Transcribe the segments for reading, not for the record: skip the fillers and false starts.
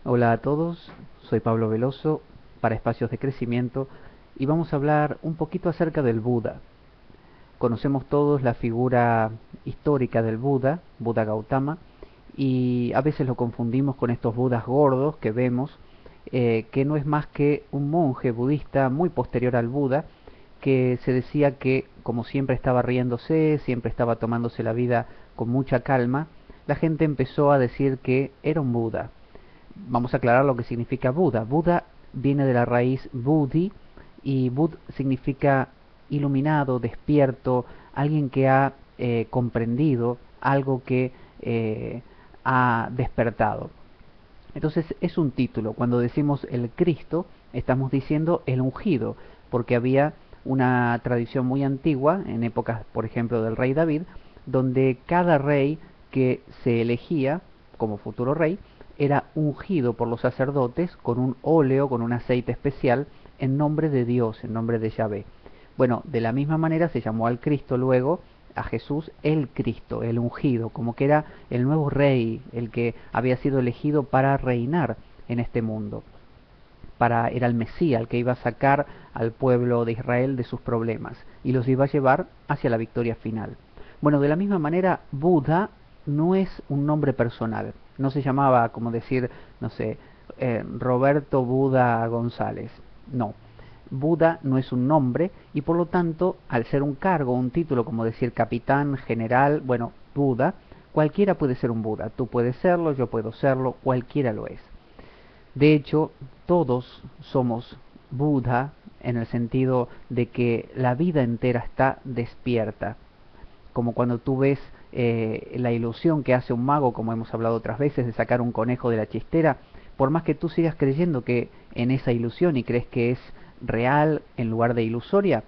Hola a todos, soy Pablo Veloso para Espacios de Crecimiento y vamos a hablar un poquito acerca del Buda. Conocemos todos la figura histórica del Buda, Buda Gautama, y a veces lo confundimos con estos Budas gordos que vemos, que no es más que un monje budista muy posterior al Buda, que se decía que como siempre estaba riéndose, siempre estaba tomándose la vida con mucha calma, la gente empezó a decir que era un Buda. Vamos a aclarar lo que significa Buda. Buda viene de la raíz Budi y Bud significa iluminado, despierto, alguien que ha comprendido algo que ha despertado. Entonces es un título. Cuando decimos el Cristo, estamos diciendo el ungido, porque había una tradición muy antigua, en épocas, por ejemplo, del rey David, donde cada rey que se elegía como futuro rey era ungido por los sacerdotes con un óleo, con un aceite especial, en nombre de Dios, en nombre de Yahvé. Bueno, de la misma manera se llamó al Cristo luego, a Jesús, el Cristo, el ungido, como que era el nuevo rey, el que había sido elegido para reinar en este mundo. Era el Mesías, el que iba a sacar al pueblo de Israel de sus problemas y los iba a llevar hacia la victoria final. Bueno, de la misma manera, Buda no es un nombre personal. No se llamaba, como decir, no sé, Roberto Buda González. No, Buda no es un nombre y por lo tanto, al ser un cargo, un título, como decir capitán, general, bueno, Buda, cualquiera puede ser un Buda. Tú puedes serlo, yo puedo serlo, cualquiera lo es. De hecho, todos somos Buda en el sentido de que la vida entera está despierta, como cuando tú ves la ilusión que hace un mago, como hemos hablado otras veces, de sacar un conejo de la chistera, por más que tú sigas creyendo que en esa ilusión y crees que es real en lugar de ilusoria,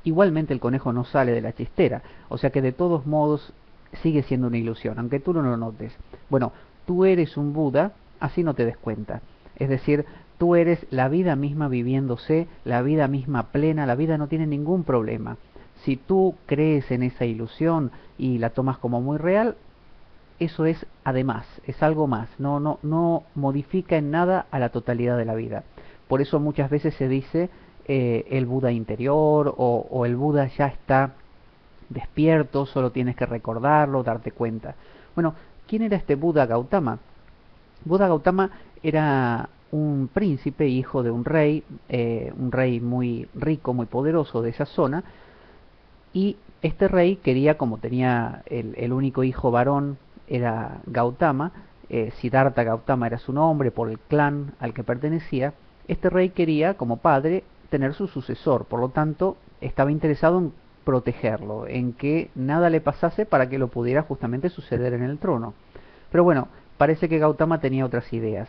igualmente el conejo no sale de la chistera, o sea que de todos modos sigue siendo una ilusión, aunque tú no lo notes. Bueno, tú eres un Buda, así no te des cuenta. Es decir, tú eres la vida misma viviéndose, la vida misma plena, la vida no tiene ningún problema. Si tú crees en esa ilusión y la tomas como muy real, eso es además, es algo más, no modifica en nada a la totalidad de la vida. Por eso muchas veces se dice el Buda interior o el Buda ya está despierto, solo tienes que recordarlo, darte cuenta. Bueno, ¿quién era este Buda Gautama? Buda Gautama era un príncipe, hijo de un rey muy rico, muy poderoso de esa zona, y este rey quería, como tenía el único hijo varón, era Gautama, Siddhartha Gautama era su nombre por el clan al que pertenecía, este rey quería, como padre, tener su sucesor, por lo tanto, estaba interesado en protegerlo, en que nada le pasase para que lo pudiera justamente suceder en el trono. Pero bueno, parece que Gautama tenía otras ideas.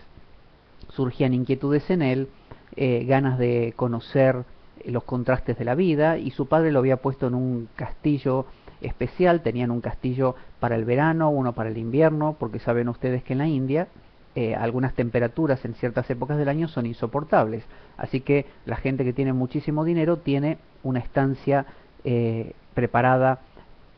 Surgían inquietudes en él, ganas de conocer los contrastes de la vida, y su padre lo había puesto en un castillo especial. Tenían un castillo para el verano, uno para el invierno, porque saben ustedes que en la India algunas temperaturas en ciertas épocas del año son insoportables. Así que la gente que tiene muchísimo dinero tiene una estancia preparada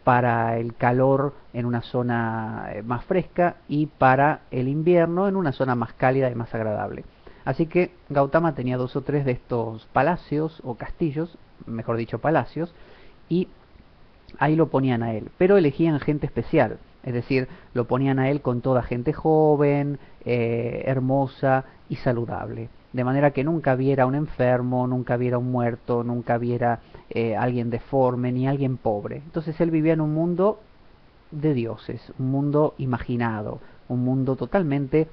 para el calor en una zona más fresca y para el invierno en una zona más cálida y más agradable. Así que Gautama tenía dos o tres de estos palacios o castillos, mejor dicho palacios, y ahí lo ponían a él, pero elegían gente especial, es decir, lo ponían a él con toda gente joven, hermosa y saludable, de manera que nunca viera un enfermo, nunca viera un muerto, nunca viera alguien deforme ni alguien pobre. Entonces él vivía en un mundo de dioses, un mundo imaginado, un mundo totalmente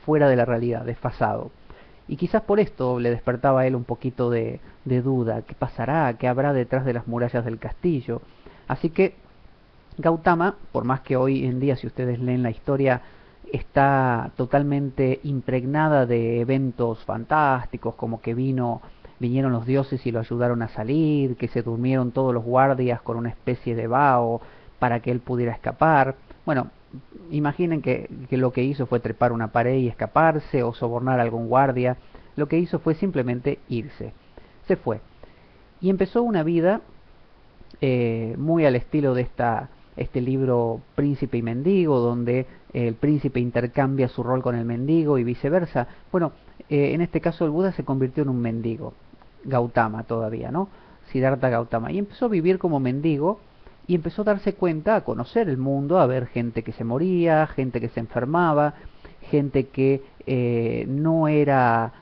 fuera de la realidad, desfasado. Y quizás por esto le despertaba a él un poquito de duda, ¿qué pasará? ¿Qué habrá detrás de las murallas del castillo? Así que Gautama, por más que hoy en día, si ustedes leen la historia, está totalmente impregnada de eventos fantásticos, como que vinieron los dioses y lo ayudaron a salir, que se durmieron todos los guardias con una especie de vaho para que él pudiera escapar. Bueno, imaginen que lo que hizo fue trepar una pared y escaparse o sobornar a algún guardia. Lo que hizo fue simplemente irse. Se fue. Y empezó una vida muy al estilo de este libro Príncipe y Mendigo, donde el príncipe intercambia su rol con el mendigo y viceversa. Bueno, en este caso el Buda se convirtió en un mendigo, Gautama todavía, ¿no? Siddhartha Gautama, y empezó a vivir como mendigo y empezó a darse cuenta, a conocer el mundo, a ver gente que se moría, gente que se enfermaba, gente que no era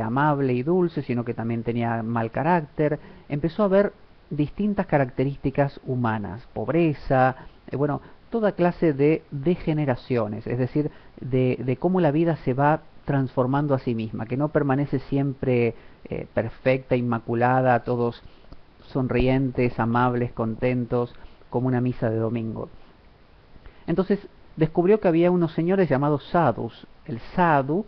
amable y dulce, sino que también tenía mal carácter. Empezó a ver distintas características humanas, pobreza, bueno, toda clase de degeneraciones, es decir, de cómo la vida se va transformando a sí misma, que no permanece siempre perfecta, inmaculada, todos sonrientes, amables, contentos, como una misa de domingo. Entonces descubrió que había unos señores llamados sadhus. El sadhu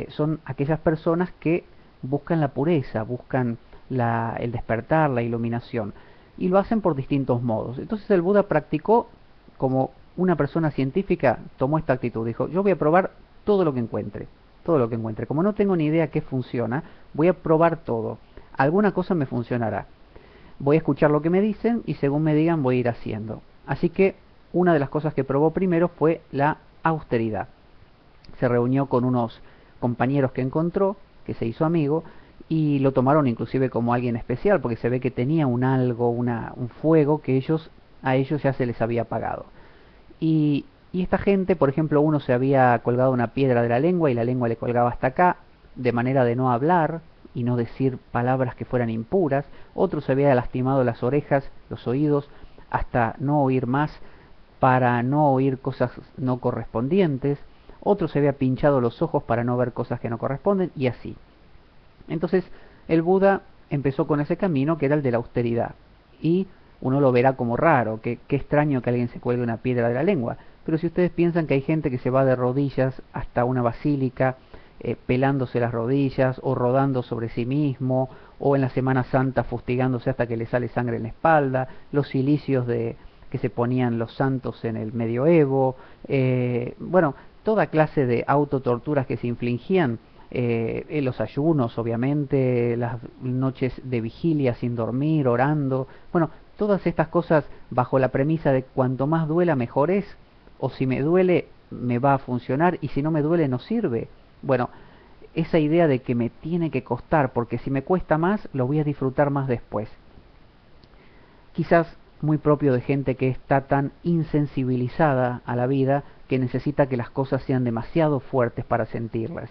son aquellas personas que buscan la pureza, buscan el despertar, la iluminación, y lo hacen por distintos modos. Entonces el Buda practicó como una persona científica, tomó esta actitud, dijo, yo voy a probar todo lo que encuentre, todo lo que encuentre. Como no tengo ni idea qué funciona, voy a probar todo. Alguna cosa me funcionará. Voy a escuchar lo que me dicen y según me digan voy a ir haciendo. Así que una de las cosas que probó primero fue la austeridad. Se reunió con unos compañeros que encontró, que se hizo amigo, y lo tomaron inclusive como alguien especial, porque se ve que tenía un algo, un fuego que a ellos ya se les había apagado. Y esta gente, por ejemplo, uno se había colgado una piedra de la lengua y la lengua le colgaba hasta acá, de manera de no hablar y no decir palabras que fueran impuras. Otro se había lastimado las orejas, los oídos, hasta no oír más, para no oír cosas no correspondientes. Otro se había pinchado los ojos para no ver cosas que no corresponden, y así. Entonces el Buda empezó con ese camino que era el de la austeridad. Y uno lo verá como raro, que extraño que alguien se cuelgue una piedra de la lengua. Pero si ustedes piensan que hay gente que se va de rodillas hasta una basílica, pelándose las rodillas, o rodando sobre sí mismo, o en la Semana Santa fustigándose hasta que le sale sangre en la espalda, los cilicios que se ponían los santos en el medioevo, bueno, toda clase de autotorturas que se infligían, en los ayunos, obviamente, las noches de vigilia sin dormir, orando, bueno, todas estas cosas bajo la premisa de cuanto más duela mejor es, o si me duele me va a funcionar y si no me duele no sirve. Bueno, esa idea de que me tiene que costar, porque si me cuesta más lo voy a disfrutar más después. Quizás muy propio de gente que está tan insensibilizada a la vida que necesita que las cosas sean demasiado fuertes para sentirlas.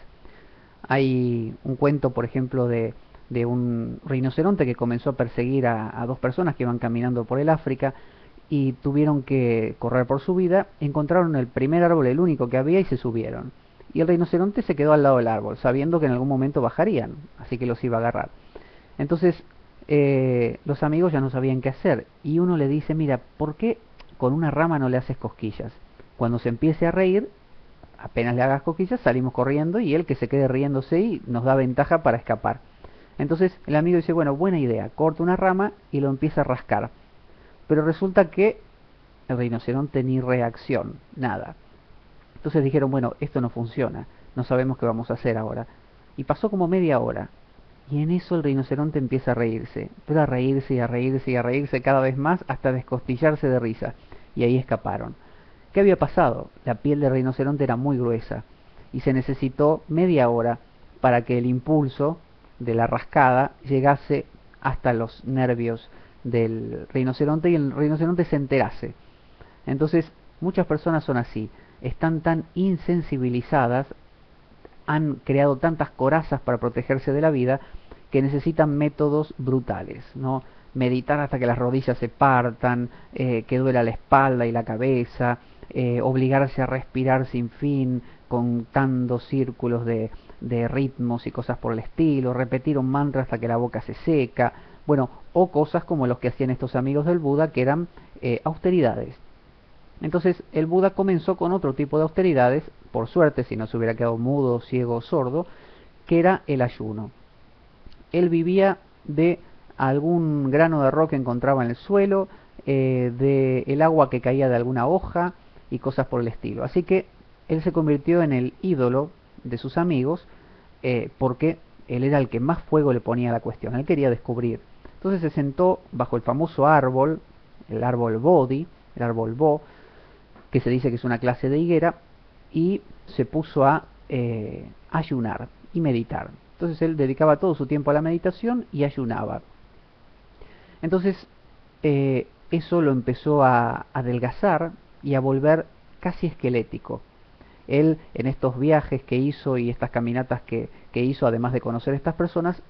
Hay un cuento, por ejemplo, de un rinoceronte que comenzó a perseguir a dos personas que iban caminando por el África y tuvieron que correr por su vida. Encontraron el primer árbol, el único que había, y se subieron. Y el rinoceronte se quedó al lado del árbol, sabiendo que en algún momento bajarían, así que los iba a agarrar. Entonces los amigos ya no sabían qué hacer, y uno le dice, mira, ¿por qué con una rama no le haces cosquillas? Cuando se empiece a reír, apenas le hagas cosquillas, salimos corriendo y él que se quede riéndose y nos da ventaja para escapar. Entonces el amigo dice, bueno, buena idea, corta una rama y lo empieza a rascar. Pero resulta que el rinoceronte ni reacción, nada. Entonces dijeron, bueno, esto no funciona, no sabemos qué vamos a hacer ahora. Y pasó como media hora. Y en eso el rinoceronte empieza a reírse, pero a reírse y a reírse y a reírse cada vez más hasta descostillarse de risa. Y ahí escaparon. ¿Qué había pasado? La piel del rinoceronte era muy gruesa y se necesitó media hora para que el impulso de la rascada llegase hasta los nervios del rinoceronte y el rinoceronte se enterase. Entonces, muchas personas son así, están tan insensibilizadas, han creado tantas corazas para protegerse de la vida que necesitan métodos brutales, ¿no? Meditar hasta que las rodillas se partan, que duela la espalda y la cabeza, obligarse a respirar sin fin, contando círculos de ritmos y cosas por el estilo, repetir un mantra hasta que la boca se seca, bueno, o cosas como los que hacían estos amigos del Buda, que eran austeridades. Entonces el Buda comenzó con otro tipo de austeridades, por suerte, si no se hubiera quedado mudo, ciego o sordo, que era el ayuno. Él vivía de algún grano de arroz que encontraba en el suelo, de el agua que caía de alguna hoja y cosas por el estilo. Así que él se convirtió en el ídolo de sus amigos, porque él era el que más fuego le ponía a la cuestión. Él quería descubrir. Entonces se sentó bajo el famoso árbol, el árbol Bodhi, el árbol Bo, que se dice que es una clase de higuera, y se puso a ayunar y meditar. Entonces él dedicaba todo su tiempo a la meditación y ayunaba. Entonces eso lo empezó a adelgazar y a volver casi esquelético. Él, en estos viajes que hizo y estas caminatas que hizo, además de conocer a estas personas,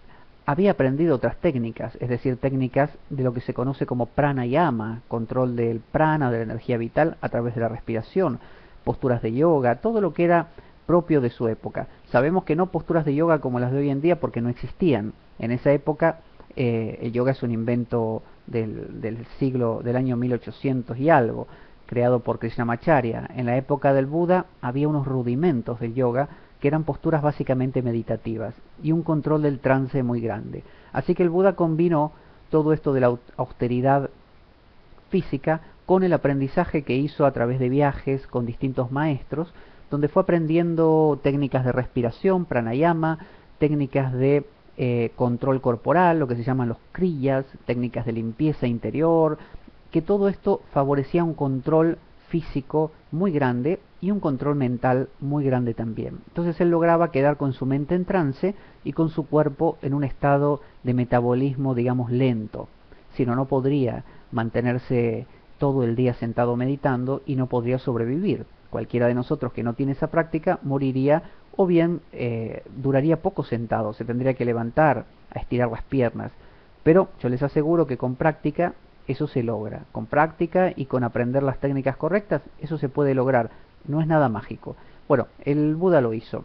había aprendido otras técnicas, es decir, técnicas de lo que se conoce como pranayama, control del prana, de la energía vital a través de la respiración, posturas de yoga, todo lo que era propio de su época. Sabemos que no posturas de yoga como las de hoy en día porque no existían. En esa época el yoga es un invento del siglo, del año 1800 y algo, creado por Krishnamacharya. En la época del Buda había unos rudimentos del yoga que eran posturas básicamente meditativas y un control del trance muy grande. Así que el Buda combinó todo esto de la austeridad física con el aprendizaje que hizo a través de viajes con distintos maestros, donde fue aprendiendo técnicas de respiración, pranayama, técnicas de control corporal, lo que se llaman los kriyas, técnicas de limpieza interior, que todo esto favorecía un control físico muy grande y un control mental muy grande también. Entonces él lograba quedar con su mente en trance y con su cuerpo en un estado de metabolismo, digamos, lento. Si no, no podría mantenerse todo el día sentado meditando y no podría sobrevivir. Cualquiera de nosotros que no tiene esa práctica moriría o bien duraría poco sentado, se tendría que levantar a estirar las piernas. Pero yo les aseguro que con práctica eso se logra. Con práctica y con aprender las técnicas correctas, eso se puede lograr. No es nada mágico. Bueno, el Buda lo hizo.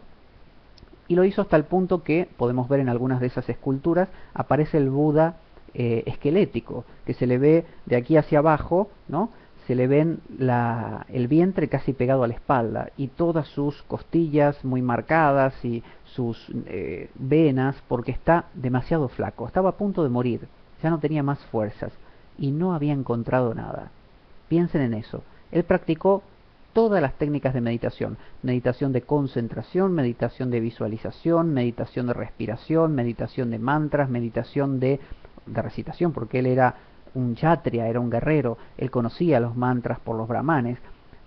Y lo hizo hasta el punto que, podemos ver en algunas de esas esculturas, aparece el Buda esquelético, que se le ve de aquí hacia abajo, ¿no? Se le ven el vientre casi pegado a la espalda y todas sus costillas muy marcadas y sus venas, porque está demasiado flaco. Estaba a punto de morir, ya no tenía más fuerzas y no había encontrado nada. Piensen en eso. Él practicó todas las técnicas de meditación. Meditación de concentración, meditación de visualización, meditación de respiración, meditación de mantras, meditación de recitación, porque él era un kshatriya, era un guerrero, él conocía los mantras por los brahmanes,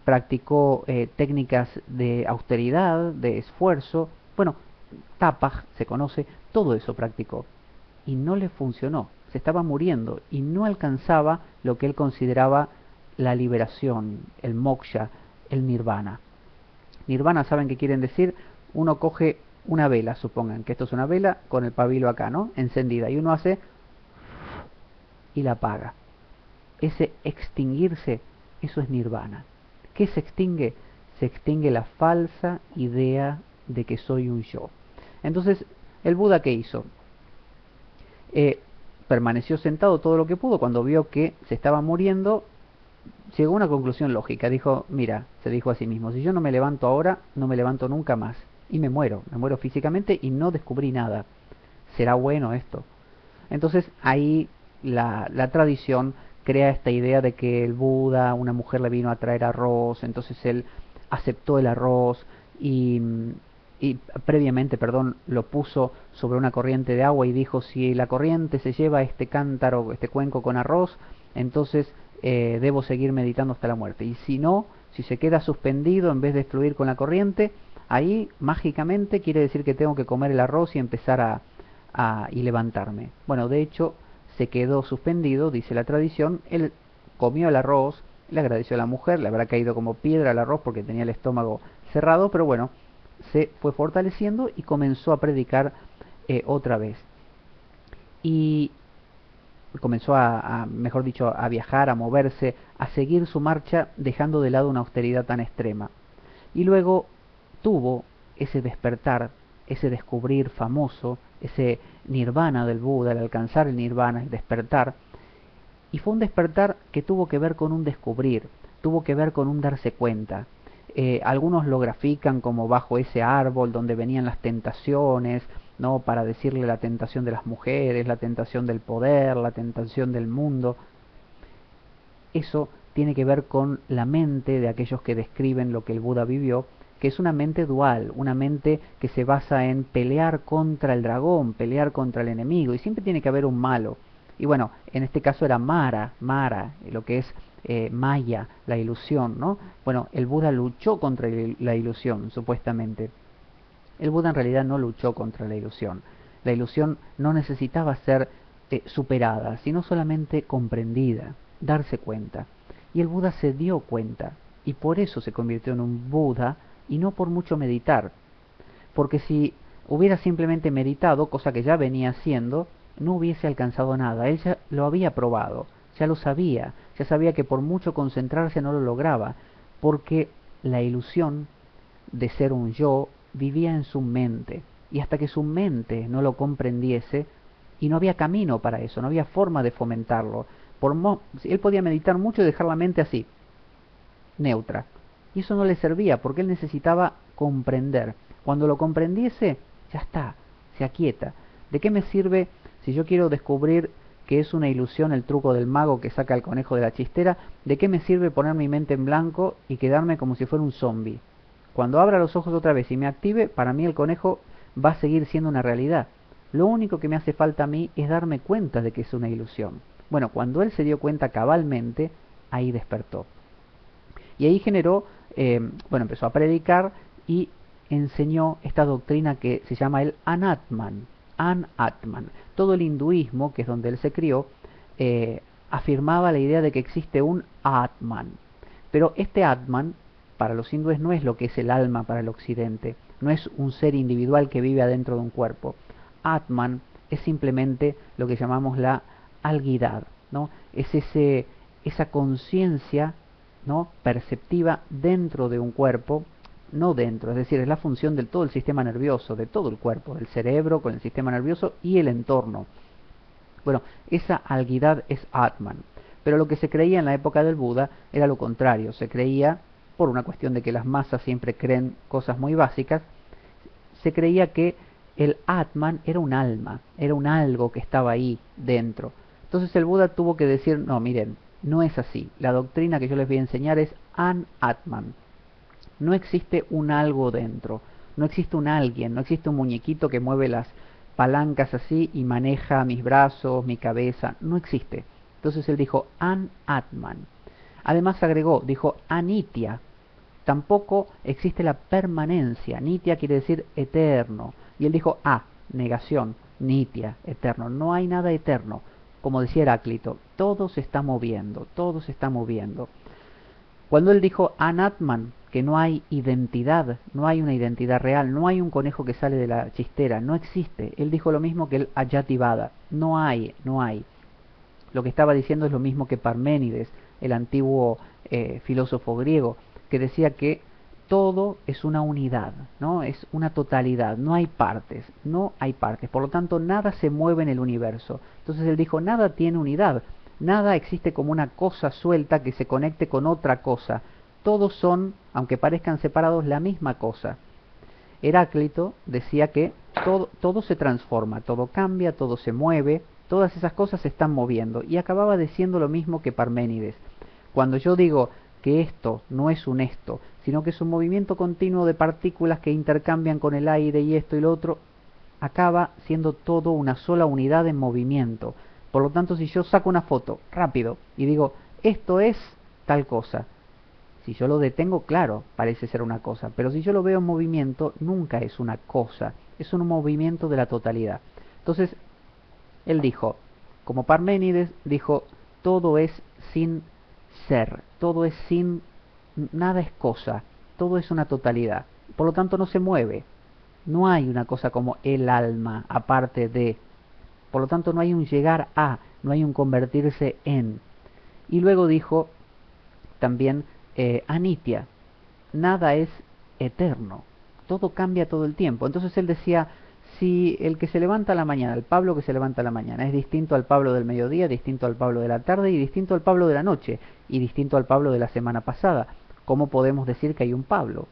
practicó técnicas de austeridad, de esfuerzo, bueno, tapaj se conoce, todo eso practicó y no le funcionó, se estaba muriendo y no alcanzaba lo que él consideraba la liberación, el moksha, el nirvana. Nirvana, ¿saben qué quieren decir? Uno coge una vela, supongan que esto es una vela con el pabilo acá, ¿no? Encendida, y uno hace y la apaga. Ese extinguirse, eso es nirvana. ¿Qué se extingue? Se extingue la falsa idea de que soy un yo. Entonces, ¿el Buda qué hizo? Permaneció sentado todo lo que pudo. Cuando vio que se estaba muriendo, llegó a una conclusión lógica. Dijo, mira, se dijo a sí mismo, si yo no me levanto ahora, no me levanto nunca más. Y me muero físicamente y no descubrí nada. ¿Será bueno esto? Entonces ahí la tradición crea esta idea de que el Buda, una mujer le vino a traer arroz, entonces él aceptó el arroz y previamente, perdón, lo puso sobre una corriente de agua y dijo, si la corriente se lleva este cántaro, este cuenco con arroz, entonces debo seguir meditando hasta la muerte. Y si no, si se queda suspendido en vez de fluir con la corriente, ahí mágicamente quiere decir que tengo que comer el arroz y empezar y levantarme. Bueno, de hecho, se quedó suspendido, dice la tradición, él comió el arroz, le agradeció a la mujer, le habrá caído como piedra el arroz porque tenía el estómago cerrado, pero bueno, se fue fortaleciendo y comenzó a predicar otra vez. Y comenzó mejor dicho, a viajar, a moverse, a seguir su marcha, dejando de lado una austeridad tan extrema. Y luego tuvo ese despertar, ese descubrir famoso, ese nirvana del Buda, el alcanzar el nirvana, el despertar. Y fue un despertar que tuvo que ver con un descubrir, tuvo que ver con un darse cuenta. Algunos lo grafican como bajo ese árbol donde venían las tentaciones, ¿no? Para decirle la tentación de las mujeres, la tentación del poder, la tentación del mundo. Eso tiene que ver con la mente de aquellos que describen lo que el Buda vivió, que es una mente dual, una mente que se basa en pelear contra el dragón, pelear contra el enemigo, y siempre tiene que haber un malo. Y bueno, en este caso era Mara, lo que es Maya, la ilusión, ¿no? Bueno, el Buda luchó contra la ilusión, supuestamente. El Buda en realidad no luchó contra la ilusión. La ilusión no necesitaba ser superada, sino solamente comprendida, darse cuenta. Y el Buda se dio cuenta, y por eso se convirtió en un Buda, y no por mucho meditar. Porque si hubiera simplemente meditado, cosa que ya venía haciendo, no hubiese alcanzado nada. Él ya lo había probado, ya lo sabía, ya sabía que por mucho concentrarse no lo lograba, porque la ilusión de ser un yo vivía en su mente, y hasta que su mente no lo comprendiese, y no había camino para eso, no había forma de fomentarlo. Él podía meditar mucho y dejar la mente así, neutra, y eso no le servía porque él necesitaba comprender. Cuando lo comprendiese, ya está, se aquieta. ¿De qué me sirve si yo quiero descubrir que es una ilusión el truco del mago que saca el conejo de la chistera? ¿De qué me sirve poner mi mente en blanco y quedarme como si fuera un zombie? Cuando abra los ojos otra vez y me active, para mí el conejo va a seguir siendo una realidad. Lo único que me hace falta a mí es darme cuenta de que es una ilusión. Bueno, cuando él se dio cuenta cabalmente, ahí despertó. Y ahí generó, empezó a predicar y enseñó esta doctrina que se llama el Anatman. Anatman. Todo el hinduismo, que es donde él se crió, afirmaba la idea de que existe un Atman. Pero este Atman, para los hindúes, no es lo que es el alma para el occidente. No es un ser individual que vive adentro de un cuerpo. Atman es simplemente lo que llamamos la alguidad, ¿no? Es esa conciencia, ¿no?, perceptiva dentro de un cuerpo, no dentro, es decir, es la función de todo el sistema nervioso, de todo el cuerpo, del cerebro con el sistema nervioso y el entorno. Bueno, esa alguidad es Atman. Pero lo que se creía en la época del Buda era lo contrario. Se creía, por una cuestión de que las masas siempre creen cosas muy básicas, se creía que el Atman era un alma, era un algo que estaba ahí dentro. Entonces el Buda tuvo que decir, no, miren, no es así. La doctrina que yo les voy a enseñar es An-Atman. No existe un algo dentro, no existe un alguien, no existe un muñequito que mueve las palancas así y maneja mis brazos, mi cabeza, no existe. Entonces él dijo An-Atman. Además agregó, dijo Anitya. Tampoco existe la permanencia. Nitya quiere decir eterno. Y él dijo negación, Nitya, eterno. No hay nada eterno. Como decía Heráclito, todo se está moviendo, todo se está moviendo. Cuando él dijo Anatman, que no hay identidad, no hay una identidad real, no hay un conejo que sale de la chistera, no existe. Él dijo lo mismo que el Ajativada, no hay. Lo que estaba diciendo es lo mismo que Parménides, el antiguo filósofo griego, que decía que todo es una unidad, ¿no? Es una totalidad, no hay partes, por lo tanto nada se mueve en el universo. Entonces él dijo, nada tiene unidad, nada existe como una cosa suelta que se conecte con otra cosa, todos son, aunque parezcan separados, la misma cosa. Heráclito decía que todo se transforma, todo cambia, todo se mueve, todas esas cosas se están moviendo, y acababa diciendo lo mismo que Parménides. Cuando yo digo que esto no es un esto, sino que es un movimiento continuo de partículas que intercambian con el aire y esto y lo otro, acaba siendo todo una sola unidad en movimiento. Por lo tanto, si yo saco una foto rápido y digo, esto es tal cosa, si yo lo detengo, claro, parece ser una cosa, pero si yo lo veo en movimiento, nunca es una cosa, es un movimiento de la totalidad. Entonces, él dijo, como Parménides, dijo, todo es sin ser, todo es sin, nada es cosa, todo es una totalidad. Por lo tanto, no se mueve. No hay una cosa como el alma, aparte de. Por lo tanto, no hay un llegar a, no hay un convertirse en. Y luego dijo también Anitya, nada es eterno, todo cambia todo el tiempo. Entonces él decía, si el que se levanta a la mañana, el Pablo que se levanta a la mañana, es distinto al Pablo del mediodía, distinto al Pablo de la tarde y distinto al Pablo de la noche y distinto al Pablo de la semana pasada, ¿cómo podemos decir que hay un Pablo?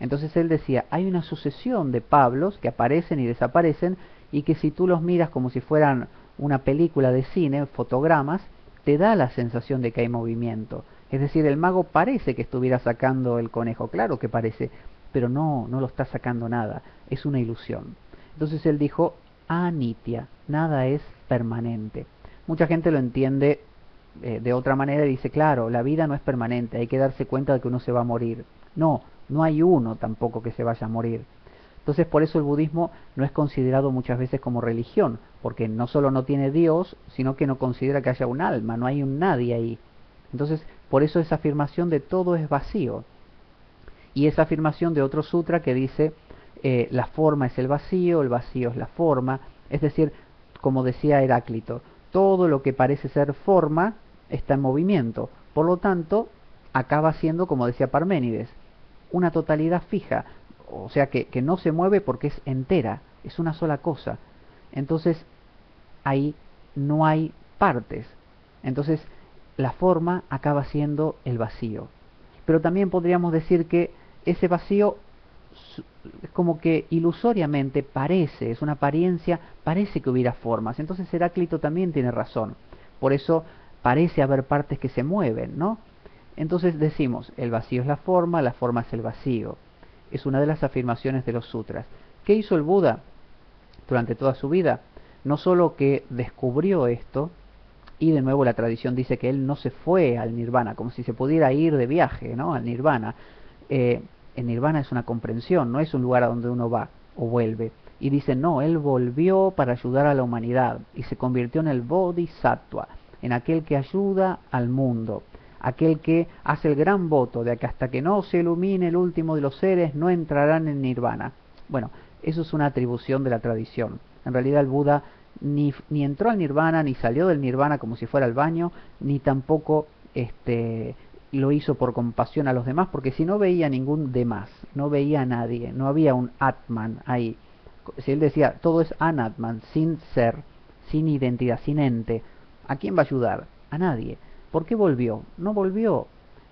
Entonces él decía, hay una sucesión de Pablos que aparecen y desaparecen y que si tú los miras como si fueran una película de cine, fotogramas, te da la sensación de que hay movimiento. Es decir, el mago parece que estuviera sacando el conejo, claro que parece, pero no lo está sacando nada, es una ilusión. Entonces él dijo, Anitya, nada es permanente. Mucha gente lo entiende de otra manera y dice, claro, la vida no es permanente, hay que darse cuenta de que uno se va a morir. No, no hay uno tampoco que se vaya a morir. Entonces por eso el budismo no es considerado muchas veces como religión, porque no solo no tiene Dios, sino que no considera que haya un alma, no hay un nadie ahí. Entonces por eso esa afirmación de todo es vacío. Y esa afirmación de otro sutra que dice la forma es el vacío es la forma, es decir, como decía Heráclito, todo lo que parece ser forma está en movimiento, por lo tanto acaba siendo, como decía Parménides, una totalidad fija, o sea que no se mueve porque es entera, es una sola cosa. Entonces ahí no hay partes, entonces la forma acaba siendo el vacío. Pero también podríamos decir que ese vacío es como que ilusoriamente parece, es una apariencia, parece que hubiera formas. Entonces Heráclito también tiene razón. Por eso parece haber partes que se mueven, ¿no? Entonces decimos, el vacío es la forma es el vacío. Es una de las afirmaciones de los sutras. ¿Qué hizo el Buda durante toda su vida? No solo que descubrió esto, y de nuevo la tradición dice que él no se fue al nirvana, como si se pudiera ir de viaje, ¿no? Al nirvana. El nirvana es una comprensión, no es un lugar a donde uno va o vuelve. Y dice, no, él volvió para ayudar a la humanidad y se convirtió en el bodhisattva, en aquel que ayuda al mundo, aquel que hace el gran voto de que hasta que no se ilumine el último de los seres no entrarán en nirvana. Bueno, eso es una atribución de la tradición. En realidad el Buda ni entró al nirvana, ni salió del nirvana como si fuera al baño, ni tampoco lo hizo por compasión a los demás, porque si no veía ningún demás, no veía a nadie, no había un Atman ahí. Si él decía, todo es Anatman, sin ser, sin identidad, sin ente, ¿a quién va a ayudar? A nadie. ¿Por qué volvió? No volvió.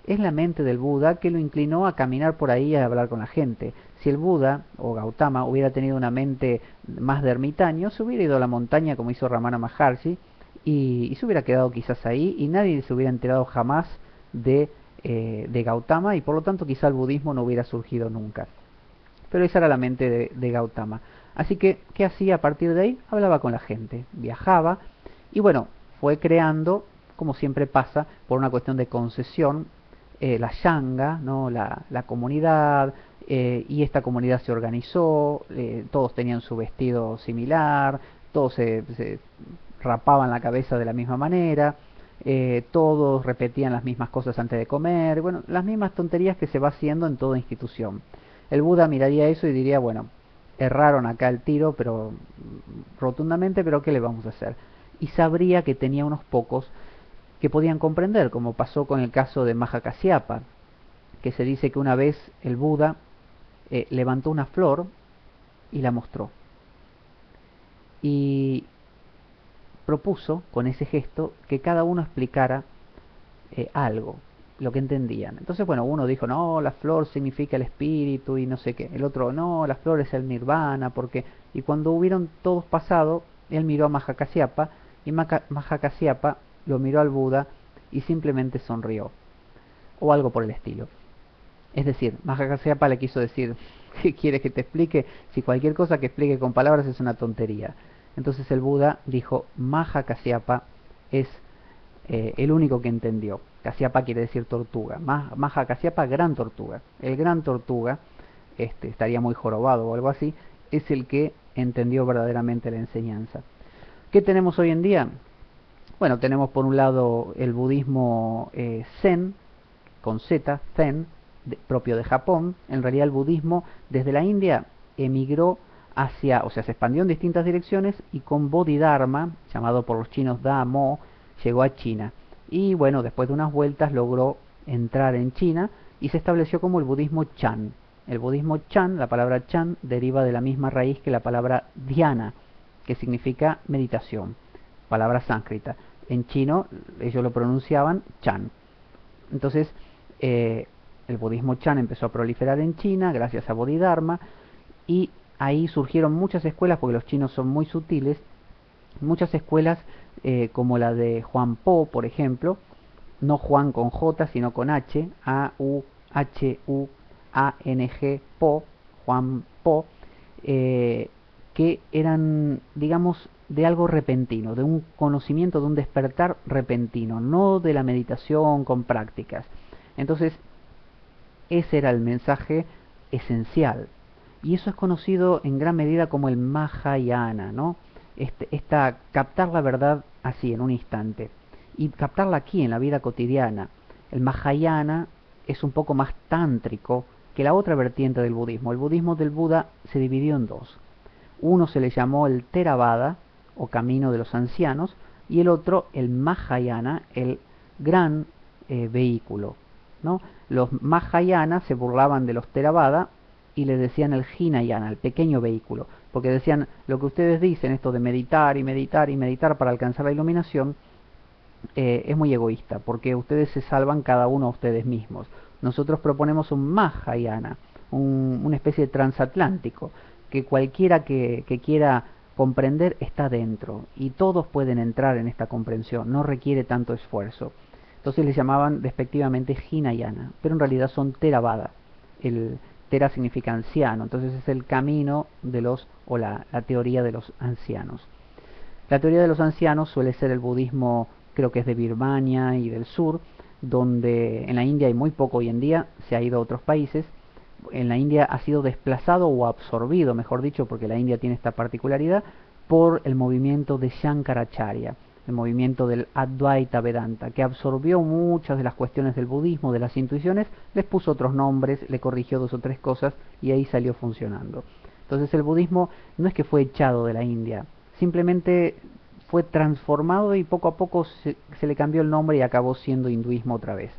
Es la mente del Buda que lo inclinó a caminar por ahí y a hablar con la gente. Si el Buda o Gautama hubiera tenido una mente más de ermitaño, se hubiera ido a la montaña como hizo Ramana Maharshi y se hubiera quedado quizás ahí y nadie se hubiera enterado jamás de Gautama y por lo tanto quizá el budismo no hubiera surgido nunca. Pero esa era la mente de Gautama. Así que, ¿qué hacía a partir de ahí? Hablaba con la gente, viajaba y bueno, fue creando, como siempre pasa, por una cuestión de concesión, la Shanga, ¿no? la comunidad, y esta comunidad se organizó, todos tenían su vestido similar, todos se rapaban la cabeza de la misma manera, todos repetían las mismas cosas antes de comer, bueno, las mismas tonterías que se va haciendo en toda institución. El Buda miraría eso y diría, bueno, erraron acá el tiro, pero rotundamente, pero ¿qué le vamos a hacer? Y sabría que tenía unos pocos que podían comprender, como pasó con el caso de Maha Kasyapa, que se dice que una vez el Buda levantó una flor y la mostró. Y propuso con ese gesto que cada uno explicara algo, lo que entendían. Entonces, bueno, uno dijo, no, la flor significa el espíritu y no sé qué. El otro, no, la flor es el nirvana, porque... Y cuando hubieron todos pasado, él miró a Maha Kasyapa y Maha Kasyapa lo miró al Buda y simplemente sonrió. O algo por el estilo. Es decir, Maha Kasyapa le quiso decir, ¿qué quieres que te explique? Si cualquier cosa que explique con palabras es una tontería. Entonces el Buda dijo, Maha Kasyapa es el único que entendió. Kasyapa quiere decir tortuga. Maha Kasyapa, gran tortuga. El gran tortuga, estaría muy jorobado o algo así, es el que entendió verdaderamente la enseñanza. ¿Qué tenemos hoy en día? Bueno, tenemos por un lado el budismo Zen, con Z, Zen, propio de Japón. En realidad el budismo desde la India emigró hacia, o sea, se expandió en distintas direcciones y con Bodhidharma, llamado por los chinos Damo, llegó a China. Y bueno, después de unas vueltas logró entrar en China y se estableció como el budismo Chan. El budismo Chan, la palabra Chan, deriva de la misma raíz que la palabra Dhyana, que significa meditación, palabra sánscrita. En chino ellos lo pronunciaban Chan. Entonces, el budismo Chan empezó a proliferar en China gracias a Bodhidharma y ahí surgieron muchas escuelas, porque los chinos son muy sutiles, muchas escuelas como la de Juan Po, por ejemplo, no Juan con J, sino con H, A-U-H-U-A-N-G, Po, Juan Po, que eran, digamos, de algo repentino, de un conocimiento, de un despertar repentino, no de la meditación con prácticas. Entonces, ese era el mensaje esencial. Y eso es conocido en gran medida como el Mahayana, ¿no? Captar la verdad así, en un instante. Y captarla aquí, en la vida cotidiana. El Mahayana es un poco más tántrico que la otra vertiente del budismo. El budismo del Buda se dividió en dos. Uno se le llamó el Theravada, o camino de los ancianos, y el otro el Mahayana, el gran vehículo, ¿no? Los Mahayana se burlaban de los Theravada y le decían el Hinayana, el pequeño vehículo, porque decían, lo que ustedes dicen, esto de meditar y meditar y meditar para alcanzar la iluminación, es muy egoísta, porque ustedes se salvan cada uno a ustedes mismos. Nosotros proponemos un Mahayana, una especie de transatlántico, que cualquiera que quiera comprender está dentro, y todos pueden entrar en esta comprensión, no requiere tanto esfuerzo. Entonces les llamaban despectivamente Hinayana, pero en realidad son Theravada. El Thera significa anciano, entonces es el camino de los, o la teoría de los ancianos. La teoría de los ancianos suele ser el budismo, creo que es de Birmania y del sur, donde en la India hay muy poco hoy en día, se ha ido a otros países. En la India ha sido desplazado o absorbido, mejor dicho, porque la India tiene esta particularidad, por el movimiento de Shankaracharya, el movimiento del Advaita Vedanta, que absorbió muchas de las cuestiones del budismo, de las intuiciones, les puso otros nombres, le corrigió dos o tres cosas y ahí salió funcionando. Entonces el budismo no es que fue echado de la India, simplemente fue transformado y poco a poco se le cambió el nombre y acabó siendo hinduismo otra vez.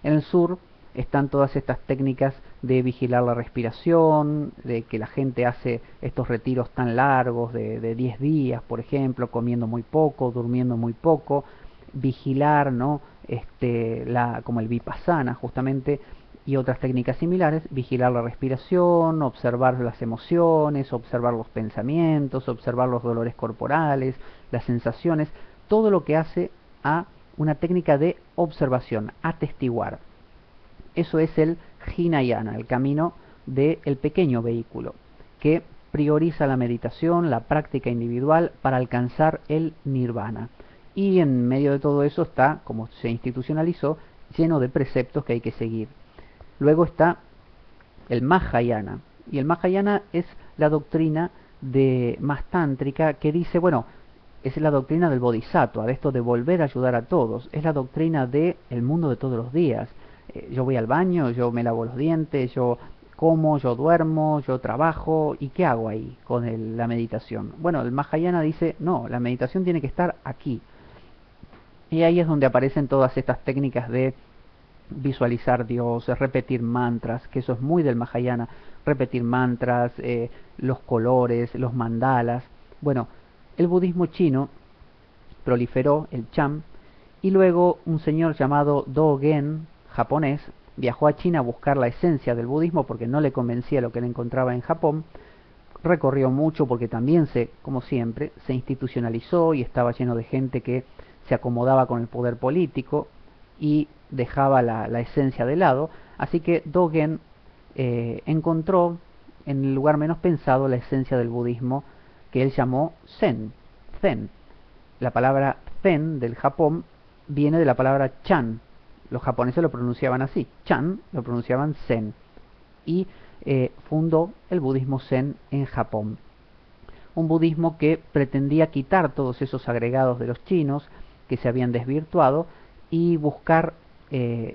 En el sur están todas estas técnicas de vigilar la respiración, de que la gente hace estos retiros tan largos de 10 días, por ejemplo, comiendo muy poco, durmiendo muy poco, vigilar, ¿no? Como el vipassana, justamente, y otras técnicas similares, vigilar la respiración, observar las emociones, observar los pensamientos, observar los dolores corporales, las sensaciones, todo lo que hace a una técnica de observación, atestiguar. Eso es el Hinayana, el camino del pequeño vehículo, que prioriza la meditación, la práctica individual para alcanzar el nirvana. Y en medio de todo eso está, como se institucionalizó, lleno de preceptos que hay que seguir. Luego está el Mahayana, y el Mahayana es la doctrina más tántrica que dice, bueno, es la doctrina del Bodhisattva, de esto de volver a ayudar a todos, es la doctrina del mundo de todos los días. Yo voy al baño, yo me lavo los dientes, yo como, yo duermo, yo trabajo, ¿y qué hago ahí con la meditación? Bueno, el Mahayana dice, no, la meditación tiene que estar aquí. Y ahí es donde aparecen todas estas técnicas de visualizar dioses, repetir mantras, que eso es muy del Mahayana, repetir mantras, los colores, los mandalas. Bueno, el budismo chino proliferó, el Chan, y luego un señor llamado Dogen, japonés, viajó a China a buscar la esencia del budismo porque no le convencía lo que él encontraba en Japón. Recorrió mucho porque también como siempre, se institucionalizó y estaba lleno de gente que se acomodaba con el poder político y dejaba la esencia de lado. Así que Dogen encontró en el lugar menos pensado la esencia del budismo que él llamó Zen. Zen. La palabra Zen del Japón viene de la palabra Chan. Los japoneses lo pronunciaban así, Chan lo pronunciaban Zen. Y fundó el budismo Zen en Japón. Un budismo que pretendía quitar todos esos agregados de los chinos que se habían desvirtuado y buscar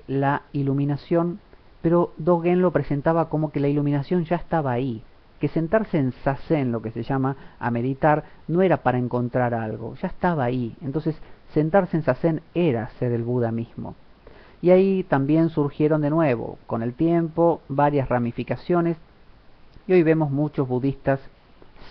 la iluminación, pero Dogen lo presentaba como que la iluminación ya estaba ahí, que sentarse en zazen, lo que se llama a meditar, no era para encontrar algo, ya estaba ahí. Entonces sentarse en zazen era ser el Buda mismo. Y ahí también surgieron de nuevo, con el tiempo, varias ramificaciones, y hoy vemos muchos budistas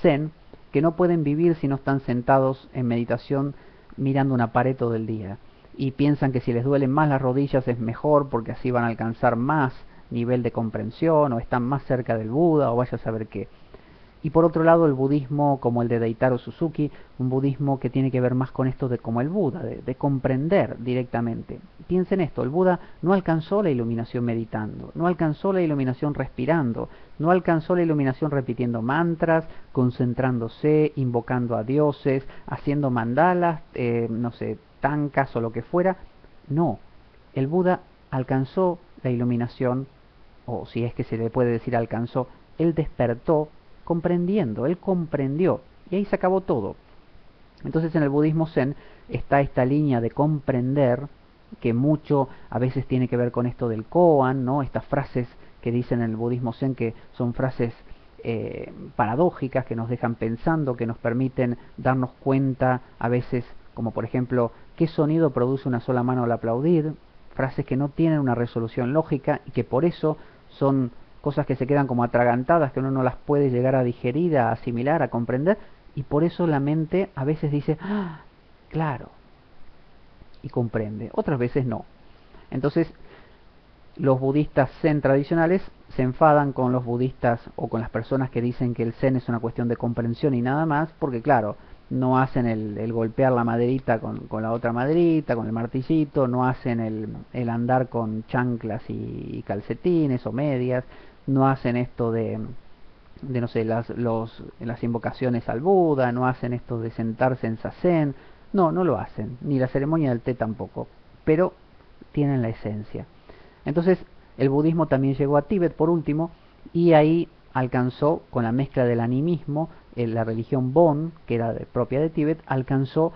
zen que no pueden vivir si no están sentados en meditación mirando una pared todo el día, y piensan que si les duelen más las rodillas es mejor porque así van a alcanzar más nivel de comprensión, o están más cerca del Buda, o vaya a saber qué. Y por otro lado, el budismo como el de Deitaro Suzuki, un budismo que tiene que ver más con esto de como el Buda, de comprender directamente. Piensen esto, el Buda no alcanzó la iluminación meditando, no alcanzó la iluminación respirando, no alcanzó la iluminación repitiendo mantras, concentrándose, invocando a dioses, haciendo mandalas, no sé, tankas o lo que fuera. No, el Buda alcanzó la iluminación, o si es que se le puede decir alcanzó, él despertó comprendiendo, él comprendió, y ahí se acabó todo. Entonces en el budismo zen está esta línea de comprender, que mucho a veces tiene que ver con esto del koan, ¿no? Estas frases que dicen en el budismo zen que son frases paradójicas, que nos dejan pensando, que nos permiten darnos cuenta a veces, como por ejemplo, ¿qué sonido produce una sola mano al aplaudir? Frases que no tienen una resolución lógica y que por eso son cosas que se quedan como atragantadas, que uno no las puede llegar a digerir, a asimilar, a comprender, y por eso la mente a veces dice, ah, claro, y comprende, otras veces no. Entonces, los budistas zen tradicionales se enfadan con los budistas o con las personas que dicen que el zen es una cuestión de comprensión y nada más, porque claro, no hacen el golpear la maderita con la otra maderita, con el martillito, no hacen el andar con chanclas y calcetines o medias, no hacen esto de no sé, las invocaciones al Buda, no hacen esto de sentarse en zazen, no, no lo hacen, ni la ceremonia del té tampoco, pero tienen la esencia. Entonces, el budismo también llegó a Tíbet por último, y ahí alcanzó, con la mezcla del animismo, la religión Bon, que era propia de Tíbet, alcanzó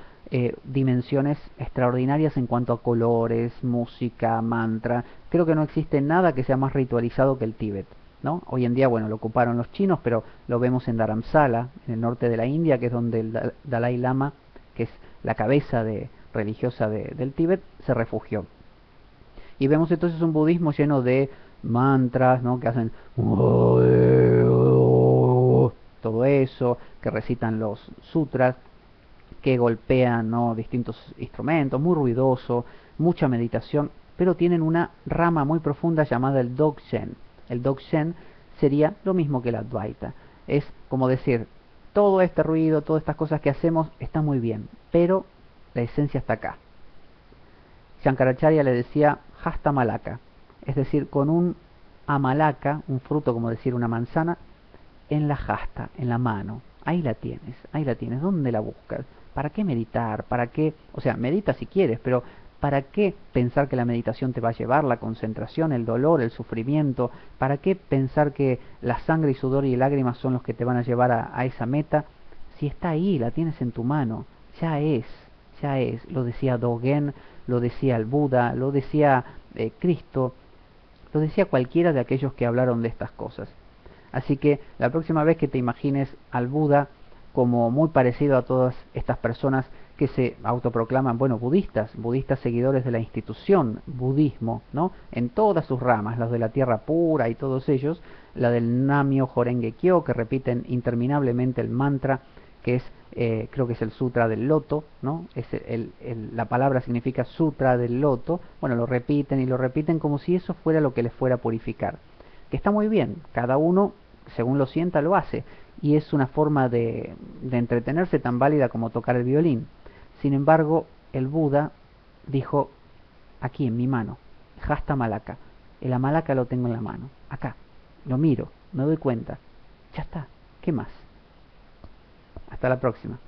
dimensiones extraordinarias en cuanto a colores, música, mantra. Creo que no existe nada que sea más ritualizado que el Tíbet, ¿no? Hoy en día, bueno, lo ocuparon los chinos, pero lo vemos en Dharamsala, en el norte de la India, que es donde el Dalai Lama, que es la cabeza religiosa del Tíbet, se refugió. Y vemos entonces un budismo lleno de mantras, ¿no? Que hacen todo eso, que recitan los sutras, que golpean, ¿no? Distintos instrumentos, muy ruidoso, mucha meditación, pero tienen una rama muy profunda llamada el Dzogchen. El Dzogchen sería lo mismo que el Advaita. Es como decir, todo este ruido, todas estas cosas que hacemos está muy bien, pero la esencia está acá. Shankaracharya le decía hasta malaka, es decir, con un amalaka, un fruto como decir una manzana, en la hasta, en la mano. Ahí la tienes, ¿dónde la buscas? ¿Para qué meditar? ¿Para qué? O sea, medita si quieres, pero ¿para qué pensar que la meditación te va a llevar la concentración, el dolor, el sufrimiento? ¿Para qué pensar que la sangre y sudor y lágrimas son los que te van a llevar a esa meta? Si está ahí, la tienes en tu mano, ya es, ya es. Lo decía Dogen, lo decía el Buda, lo decía Cristo, lo decía cualquiera de aquellos que hablaron de estas cosas. Así que la próxima vez que te imagines al Buda como muy parecido a todas estas personas que se autoproclaman, bueno, budistas, budistas seguidores de la institución budismo, ¿no? En todas sus ramas, los de la tierra pura y todos ellos, la del Namyo Horenge Kyo, que repiten interminablemente el mantra, que es, creo que es el sutra del loto, ¿no? Es la palabra significa sutra del loto, bueno, lo repiten y lo repiten como si eso fuera lo que les fuera a purificar. Que está muy bien, cada uno, según lo sienta, lo hace, y es una forma de entretenerse tan válida como tocar el violín. Sin embargo, el Buda dijo, aquí en mi mano, Hasta Malaka, el Amalaka lo tengo en la mano, acá, lo miro, me doy cuenta, ya está, ¿qué más? Hasta la próxima.